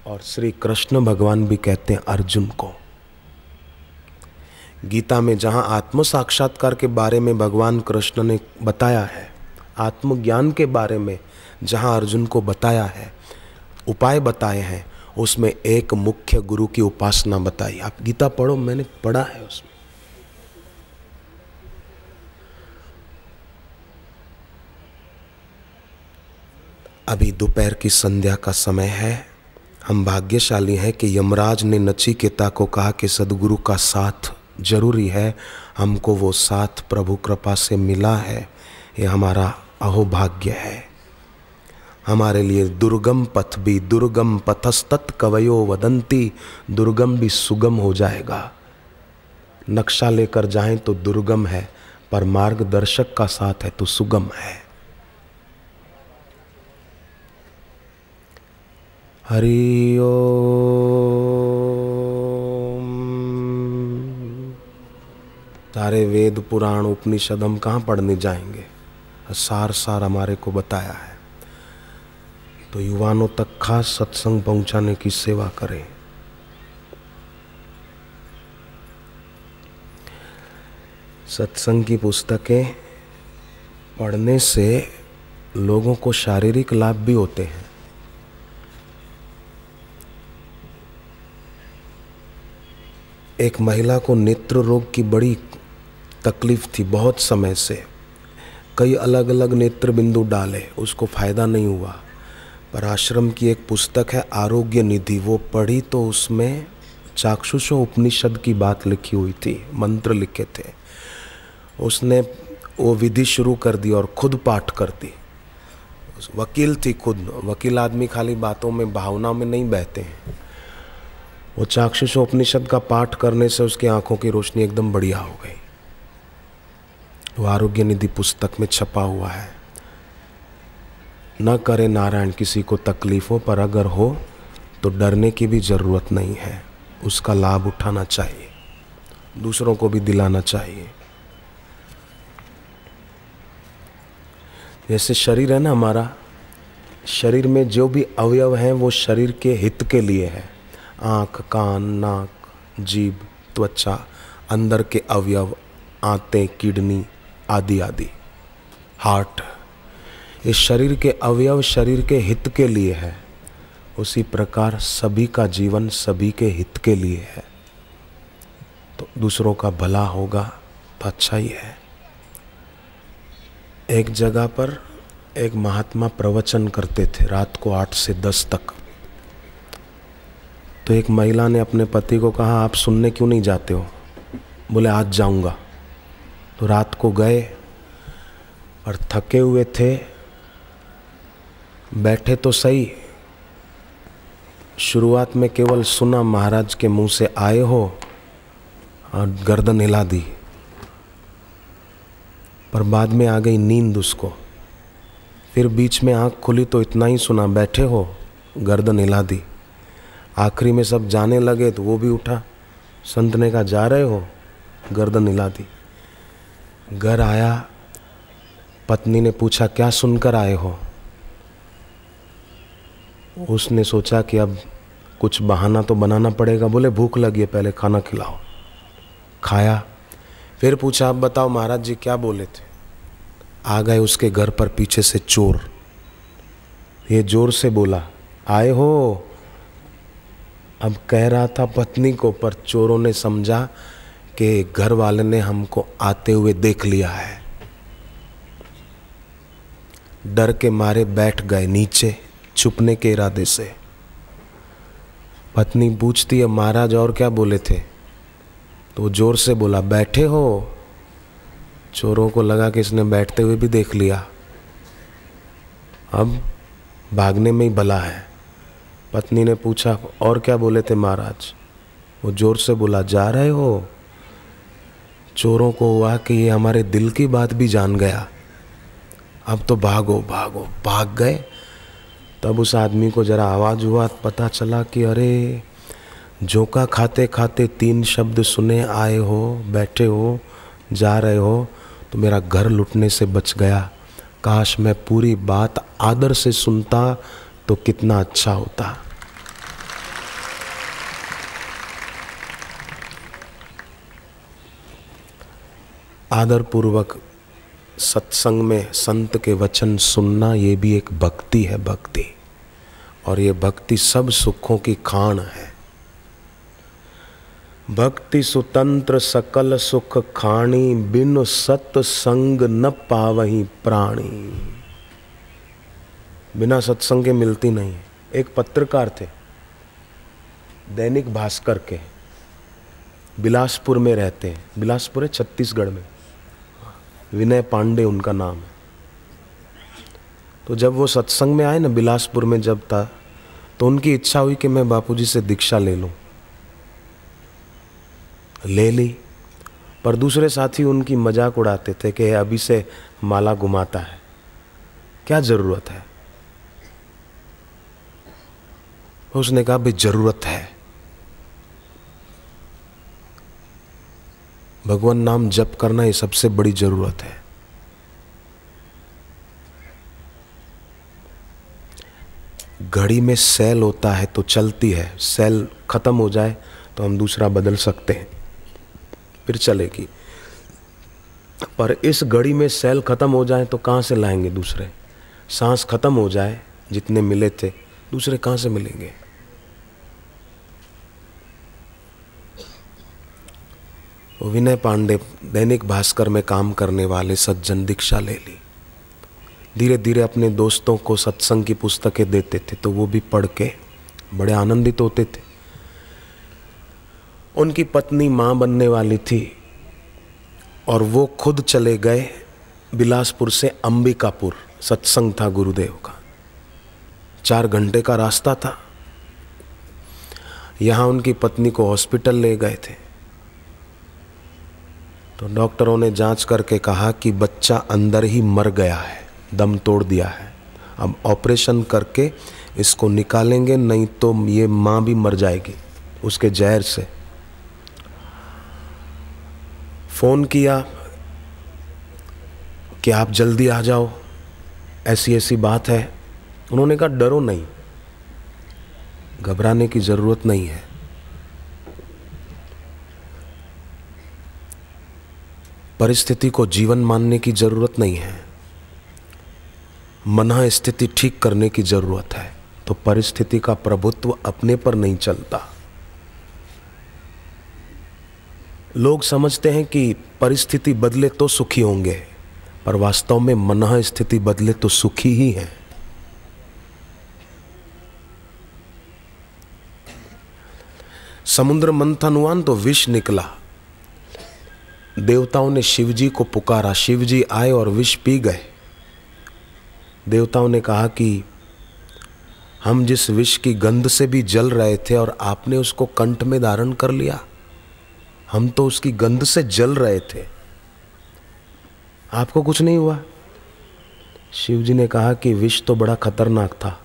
और श्री कृष्ण भगवान भी कहते हैं अर्जुन को। गीता में जहाँ आत्म साक्षात्कार के बारे में भगवान कृष्ण ने बताया है, आत्मज्ञान के बारे में जहाँ अर्जुन को बताया है, उपाय बताए हैं, उसमें एक मुख्य गुरु की उपासना बताई। आप गीता पढ़ो, मैंने पढ़ा है उसमें। अभी दोपहर की संध्या का समय है। हम भाग्यशाली हैं कि यमराज ने नचिकेता को कहा कि सद्गुरु का साथ जरूरी है, हमको वो साथ प्रभु कृपा से मिला है, ये हमारा अहोभाग्य है। हमारे लिए दुर्गम पथ भी, दुर्गम पथस्तत् कवयो वदंती, दुर्गम भी सुगम हो जाएगा। नक्शा लेकर जाएं तो दुर्गम है, पर मार्गदर्शक का साथ है तो सुगम है। हरि ओम। सारे वेद पुराण उपनिषद हम कहाँ पढ़ने जाएंगे, सार हमारे को बताया है। तो युवानों तक खास सत्संग पहुंचाने की सेवा करें। सत्संग की पुस्तकें पढ़ने से लोगों को शारीरिक लाभ भी होते हैं। एक महिला को नेत्र रोग की बड़ी तकलीफ थी बहुत समय से, कई अलग अलग नेत्र बिंदु डाले, उसको फायदा नहीं हुआ। पर आश्रम की एक पुस्तक है आरोग्य निधि, वो पढ़ी तो उसमें चाक्षुषो उपनिषद की बात लिखी हुई थी, मंत्र लिखे थे। उसने वो विधि शुरू कर दी और खुद पाठ कर दी। वकील थी खुद, वकील आदमी खाली बातों में भावना में नहीं बहते हैं। वो चाक्षुषो उपनिषद का पाठ करने से उसकी आंखों की रोशनी एकदम बढ़िया हो गई। वो आरोग्य निधि पुस्तक में छपा हुआ है। न करे नारायण किसी को तकलीफ हो, पर अगर हो तो डरने की भी ज़रूरत नहीं है, उसका लाभ उठाना चाहिए, दूसरों को भी दिलाना चाहिए। जैसे शरीर है ना हमारा, शरीर में जो भी अवयव हैं वो शरीर के हित के लिए है। आँख, कान, नाक, जीभ, त्वचा, अंदर के अवयव, आंतें, किडनी आदि आदि, हार्ट, ये शरीर के अवयव शरीर के हित के लिए है। उसी प्रकार सभी का जीवन सभी के हित के लिए है। तो दूसरों का भला होगा तो अच्छा ही है। एक जगह पर एक महात्मा प्रवचन करते थे रात को 8 से 10 तक। तो एक महिला ने अपने पति को कहा, आप सुनने क्यों नहीं जाते हो? बोले आज जाऊंगा। तो रात को गए और थके हुए थे, बैठे तो सही, शुरुआत में केवल सुना महाराज के मुंह से आए हो और गर्दन हिला दी, पर बाद में आ गई नींद उसको। फिर बीच में आँख खुली तो इतना ही सुना, बैठे हो, गर्दन हिला दी। आखिरी में सब जाने लगे तो वो भी उठा, संत ने कहा जा रहे हो, गर्दन हिला दी। घर आया, पत्नी ने पूछा क्या सुनकर आए हो? उसने सोचा कि अब कुछ बहाना तो बनाना पड़ेगा। बोले भूख लगी है, पहले खाना खिलाओ। खाया। फिर पूछा अब बताओ महाराज जी क्या बोले थे? आ गए उसके घर पर पीछे से चोर। ये जोर से बोला आए हो। अब कह रहा था पत्नी को, पर चोरों ने समझा कि घर वाले ने हमको आते हुए देख लिया है। डर के मारे बैठ गए नीचे, छुपने के इरादे से। पत्नी पूछती है महाराज और क्या बोले थे? तो जोर से बोला बैठे हो। चोरों को लगा कि इसने बैठते हुए भी देख लिया, अब भागने में ही भला है। पत्नी ने पूछा और क्या बोले थे महाराज? वो जोर से बोला जा रहे हो। चोरों को हुआ कि ये हमारे दिल की बात भी जान गया, अब तो भागो भागो। भाग गए। तब उस आदमी को जरा आवाज़ हुआ, पता चला कि अरे झोंका खाते खाते 3 शब्द सुने, आए हो, बैठे हो, जा रहे हो, तो मेरा घर लुटने से बच गया। काश मैं पूरी बात आदर से सुनता तो कितना अच्छा होता। आदरपूर्वक सत्संग में संत के वचन सुनना, ये भी एक भक्ति है, भक्ति। और ये भक्ति सब सुखों की खान है। भक्ति सुतंत्र सकल सुख खानी, बिनु सत्संग न पावही प्राणी। बिना सत्संग के मिलती नहीं। एक पत्रकार थे, दैनिक भास्कर के, बिलासपुर में रहते हैं। बिलासपुर है छत्तीसगढ़ में। विनय पांडे उनका नाम है। तो जब वो सत्संग में आए ना, बिलासपुर में जब था, तो उनकी इच्छा हुई कि मैं बापूजी से दीक्षा ले लूं। ले ली, पर दूसरे साथी उनकी मजाक उड़ाते थे कि अभी से माला घुमाता है, क्या जरूरत है। उसने कहा भाई जरूरत है, भगवान नाम जप करना ये सबसे बड़ी जरूरत है। घड़ी में सेल होता है तो चलती है, सेल खत्म हो जाए तो हम दूसरा बदल सकते हैं, फिर चलेगी। पर इस घड़ी में सेल खत्म हो जाए तो कहाँ से लाएंगे दूसरे। सांस खत्म हो जाए, जितने मिले थे दूसरे कहाँ से मिलेंगे। विनय पांडे दैनिक भास्कर में काम करने वाले सज्जन दीक्षा ले ली। धीरे धीरे अपने दोस्तों को सत्संग की पुस्तकें देते थे तो वो भी पढ़ के बड़े आनंदित होते थे। उनकी पत्नी मां बनने वाली थी और वो खुद चले गए बिलासपुर से अंबिकापुर। सत्संग था गुरुदेव का, 4 घंटे का रास्ता था। यहाँ उनकी पत्नी को हॉस्पिटल ले गए थे तो डॉक्टरों ने जांच करके कहा कि बच्चा अंदर ही मर गया है, दम तोड़ दिया है। अब ऑपरेशन करके इसको निकालेंगे, नहीं तो ये माँ भी मर जाएगी उसके जहर से। फ़ोन किया कि आप जल्दी आ जाओ, ऐसी ऐसी बात है। उन्होंने कहा डरो नहीं, घबराने की ज़रूरत नहीं है। परिस्थिति को जीवन मानने की जरूरत नहीं है, मन स्थिति ठीक करने की जरूरत है। तो परिस्थिति का प्रभुत्व अपने पर नहीं चलता। लोग समझते हैं कि परिस्थिति बदले तो सुखी होंगे, पर वास्तव में मन स्थिति बदले तो सुखी ही है। समुद्र मंथन हुआ तो विष निकला। देवताओं ने शिवजी को पुकारा, शिवजी आए और विष पी गए। देवताओं ने कहा कि हम जिस विष की गंध से भी जल रहे थे और आपने उसको कंठ में धारण कर लिया, हम तो उसकी गंध से जल रहे थे, आपको कुछ नहीं हुआ। शिवजी ने कहा कि विष तो बड़ा खतरनाक था,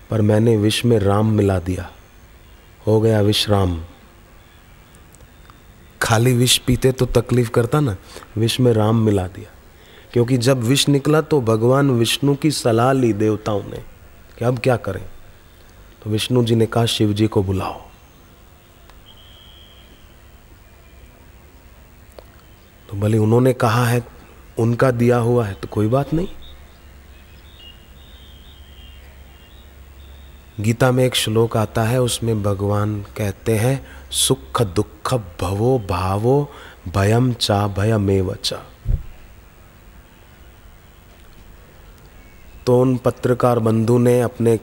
पर मैंने विष में राम मिला दिया, हो गया विष राम। खाली विष पीते तो तकलीफ करता ना, विष में राम मिला दिया। क्योंकि जब विष निकला तो भगवान विष्णु की सलाह ली देवताओं ने कि अब क्या करें। तो विष्णु जी ने कहा शिव जी को बुलाओ। तो भले उन्होंने कहा है, उनका दिया हुआ है तो कोई बात नहीं। गीता में एक श्लोक आता है, उसमें भगवान कहते हैं सुख दुख भवो भावो भयम चा भयमेव च। तो उन पत्रकार बंधु ने अपने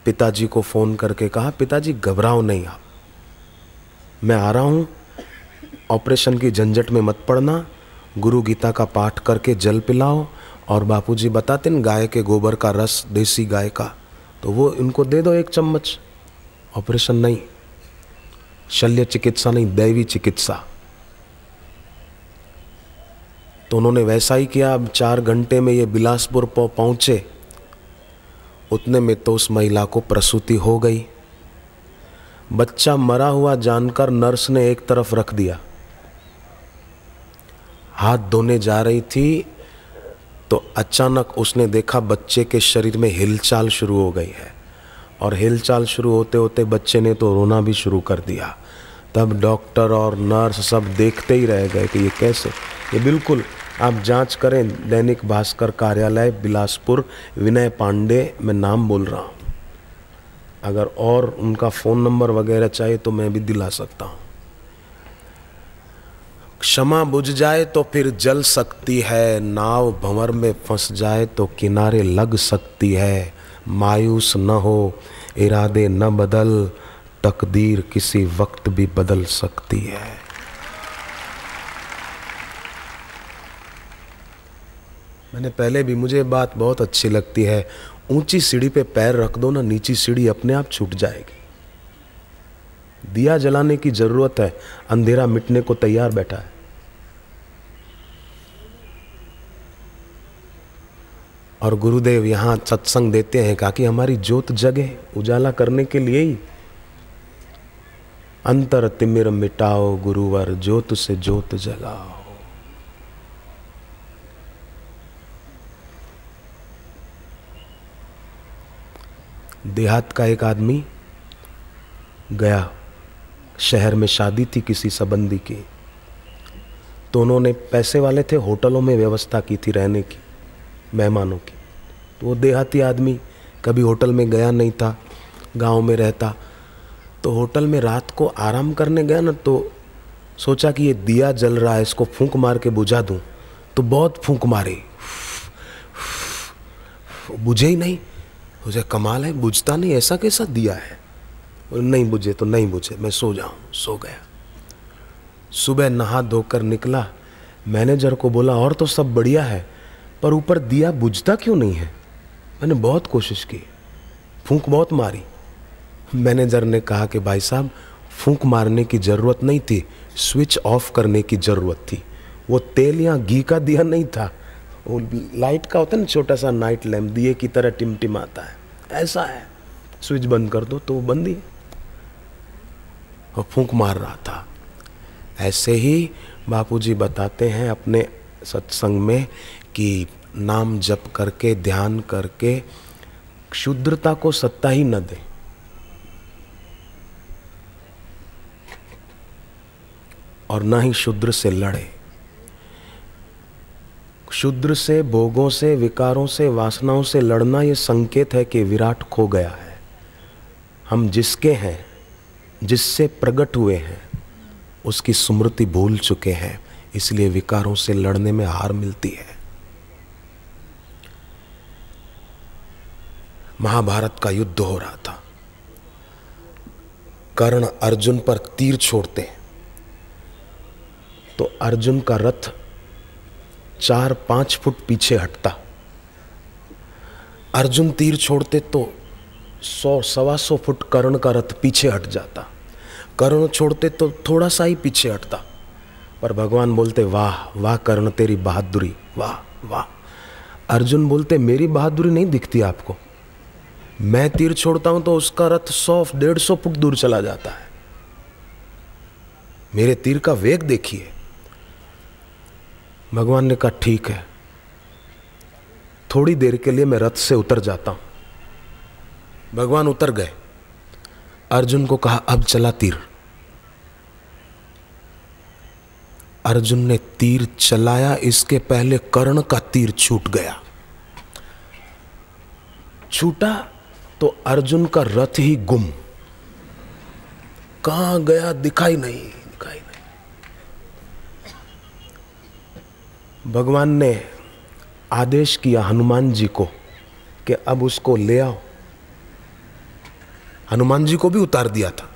पिताजी को फोन करके कहा, पिताजी घबराओ नहीं, आप, मैं आ रहा हूँ, ऑपरेशन की झंझट में मत पड़ना, गुरु गीता का पाठ करके जल पिलाओ। और बापूजी बताते न गाय के गोबर का रस, देसी गाय का, तो वो इनको दे दो 1 चम्मच। ऑपरेशन नहीं, शल्य चिकित्सा नहीं, दैवी चिकित्सा। तो उन्होंने वैसा ही किया। अब 4 घंटे में ये बिलासपुर पहुंचे, उतने में तो उस महिला को प्रसूति हो गई। बच्चा मरा हुआ जानकर नर्स ने एक तरफ रख दिया। हाथ धोने जा रही थी तो अचानक उसने देखा बच्चे के शरीर में हिलचाल शुरू हो गई है, और हिलचाल शुरू होते होते बच्चे ने तो रोना भी शुरू कर दिया। तब डॉक्टर और नर्स सब देखते ही रह गए कि ये कैसे। ये बिल्कुल आप जांच करें। दैनिक भास्कर कार्यालय बिलासपुर, विनय पांडे, मैं नाम बोल रहा हूँ। अगर और उनका फ़ोन नंबर वगैरह चाहिए तो मैं भी दिला सकता हूँ। क्षमा बुझ जाए तो फिर जल सकती है, नाव भंवर में फंस जाए तो किनारे लग सकती है। मायूस न हो, इरादे न बदल, तकदीर किसी वक्त भी बदल सकती है। मैंने पहले भी, मुझे बात बहुत अच्छी लगती है, ऊंची सीढ़ी पे पैर रख दो ना, नीची सीढ़ी अपने आप छूट जाएगी। दिया जलाने की जरूरत है, अंधेरा मिटने को तैयार बैठा है। और गुरुदेव यहाँ सत्संग देते हैं ताकि हमारी ज्योत जगे, उजाला करने के लिए ही। अंतर तिमिर मिटाओ गुरुवर, ज्योत से ज्योत जगाओ। देहात का एक आदमी गया, शहर में शादी थी किसी संबंधी की, तो उन्होंने, पैसे वाले थे, होटलों में व्यवस्था की थी रहने की, मेहमानों की। तो वो देहाती आदमी कभी होटल में गया नहीं था, गांव में रहता। तो होटल में रात को आराम करने गया ना, तो सोचा कि ये दिया जल रहा है, इसको फूंक मार के बुझा दूं। तो बहुत फूंक मारी, बुझे ही नहीं। मुझे कमाल है, बुझता नहीं, ऐसा कैसा दिया है। नहीं बुझे तो नहीं बुझे, मैं सो जाऊं। सो गया। सुबह नहा धोकर निकला, मैनेजर को बोला और तो सब बढ़िया है, पर ऊपर दिया बुझता क्यों नहीं है। मैंने बहुत कोशिश की, फूंक बहुत मारी। मैनेजर ने कहा कि भाई साहब, फूंक मारने की ज़रूरत नहीं थी, स्विच ऑफ करने की ज़रूरत थी। वो तेल या घी का दिया नहीं था, वो लाइट का होता है ना, छोटा सा नाइट लैम्प, दिए की तरह टिमटिमाता है, ऐसा है। स्विच बंद कर दो तो वो बंद ही, और फूंक मार रहा था। ऐसे ही बापूजी बताते हैं अपने सत्संग में कि नाम जप करके, ध्यान करके क्षुद्रता को सत्ता ही न दे। और न ही शूद्र से लड़े। शूद्र से, भोगों से, विकारों से, वासनाओं से लड़ना ये संकेत है कि विराट खो गया है। हम जिसके हैं, जिससे प्रकट हुए हैं, उसकी स्मृति भूल चुके हैं, इसलिए विकारों से लड़ने में हार मिलती है। महाभारत का युद्ध हो रहा था, कर्ण अर्जुन पर तीर छोड़ते हैं, तो अर्जुन का रथ 4-5 फुट पीछे हटता। अर्जुन तीर छोड़ते तो 100-125 फुट कर्ण का रथ पीछे हट जाता। कर्ण छोड़ते तो थोड़ा सा ही पीछे हटता। पर भगवान बोलते, वाह वाह कर्ण, तेरी बहादुरी, वाह वाह। अर्जुन बोलते, मेरी बहादुरी नहीं दिखती आपको? मैं तीर छोड़ता हूं तो उसका रथ 100-150 फुट दूर चला जाता है। मेरे तीर का वेग देखिए। भगवान ने कहा, ठीक है, थोड़ी देर के लिए मैं रथ से उतर जाता हूं। भगवान उतर गए। अर्जुन को कहा, अब चला तीर। अर्जुन ने तीर चलाया, इसके पहले कर्ण का तीर छूट गया। छूटा तो अर्जुन का रथ ही गुम, कहां गया दिखाई नहीं, दिखाई नहीं। भगवान ने आदेश किया हनुमान जी को कि अब उसको ले आओ। हनुमान जी को भी उतार दिया था,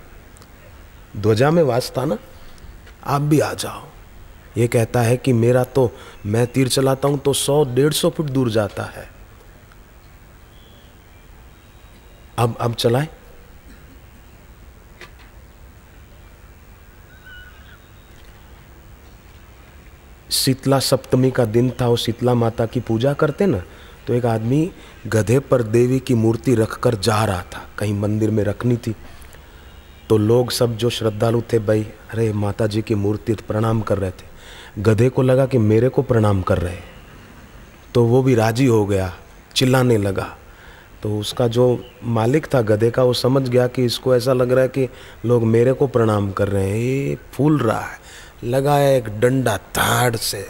ध्वजा में वास था ना, आप भी आ जाओ। ये कहता है कि मेरा तो, मैं तीर चलाता हूं तो 100-150 फुट दूर जाता है। अब चलाए। शीतला सप्तमी का दिन था, वो शीतला माता की पूजा करते ना, तो एक आदमी गधे पर देवी की मूर्ति रखकर जा रहा था, कहीं मंदिर में रखनी थी। तो लोग सब जो श्रद्धालु थे, भाई अरे माता जी की मूर्ति, प्रणाम कर रहे थे। गधे को लगा कि मेरे को प्रणाम कर रहे, तो वो भी राजी हो गया, चिल्लाने लगा। तो उसका जो मालिक था गधे का, वो समझ गया कि इसको ऐसा लग रहा है कि लोग मेरे को प्रणाम कर रहे हैं, ये फूल रहा है। लगाया एक डंडा, धाड़ से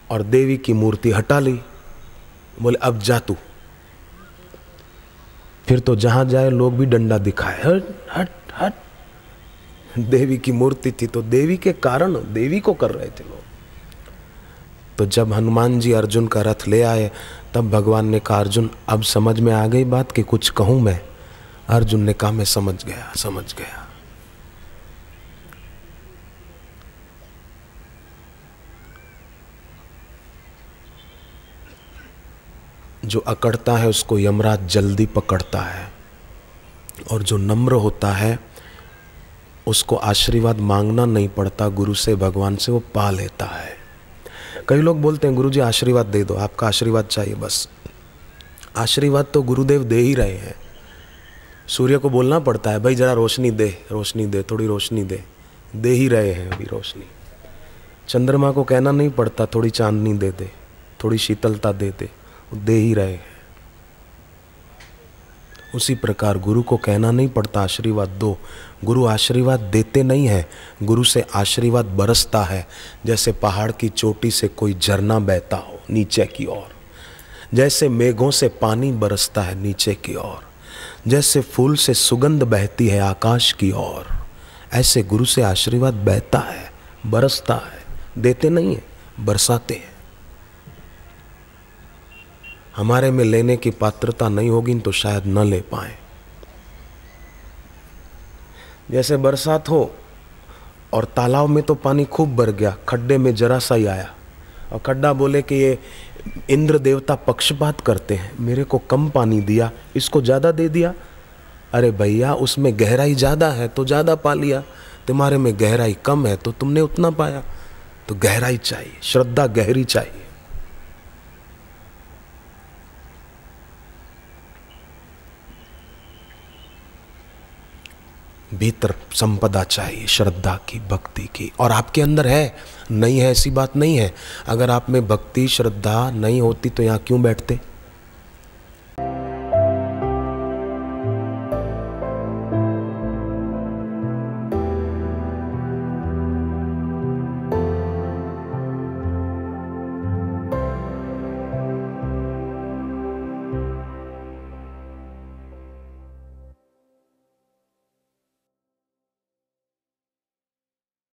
और देवी की मूर्ति हटा ली। बोले अब जा तू। फिर तो जहां जाए लोग भी डंडा दिखाए, हट हट हट। देवी की मूर्ति थी तो देवी के कारण देवी को कर रहे थे लोग। तो जब हनुमान जी अर्जुन का रथ ले आए तब भगवान ने कहा, अर्जुन अब समझ में आ गई बात कि कुछ कहूं मैं? अर्जुन ने कहा, मैं समझ गया समझ गया। जो अकड़ता है उसको यमराज जल्दी पकड़ता है, और जो नम्र होता है उसको आशीर्वाद मांगना नहीं पड़ता, गुरु से भगवान से वो पा लेता है। कई लोग बोलते हैं, गुरुजी आशीर्वाद दे दो, आपका आशीर्वाद चाहिए बस। आशीर्वाद तो गुरुदेव दे ही रहे हैं। सूर्य को बोलना पड़ता है, भाई जरा रोशनी दे, रोशनी दे, थोड़ी रोशनी दे ही रहे हैं अभी रोशनी। चंद्रमा को कहना नहीं पड़ता, थोड़ी चांदनी दे दे, थोड़ी शीतलता दे ही रहे हैं। उसी प्रकार गुरु को कहना नहीं पड़ता आशीर्वाद दो, गुरु आशीर्वाद देते नहीं है, गुरु से आशीर्वाद बरसता है। जैसे पहाड़ की चोटी से कोई झरना बहता हो नीचे की ओर, जैसे मेघों से पानी बरसता है नीचे की ओर, जैसे फूल से सुगंध बहती है आकाश की ओर, ऐसे गुरु से आशीर्वाद बहता है, बरसता है। देते नहीं है, बरसाते हैं। हमारे में लेने की पात्रता नहीं होगी तो शायद न ले पाए। जैसे बरसात हो और तालाब में तो पानी खूब भर गया, खड्डे में जरा सा ही आया, और खड्डा बोले कि ये इंद्र देवता पक्षपात करते हैं, मेरे को कम पानी दिया, इसको ज़्यादा दे दिया। अरे भैया, उसमें गहराई ज़्यादा है तो ज़्यादा पा लिया, तुम्हारे में गहराई कम है तो तुमने उतना पाया। तो गहराई चाहिए, श्रद्धा गहरी चाहिए। भीतर संपदा चाहिए, श्रद्धा की, भक्ति की। और आपके अंदर है, नहीं है ऐसी बात नहीं है। अगर आप में भक्ति श्रद्धा नहीं होती तो यहाँ क्यों बैठते?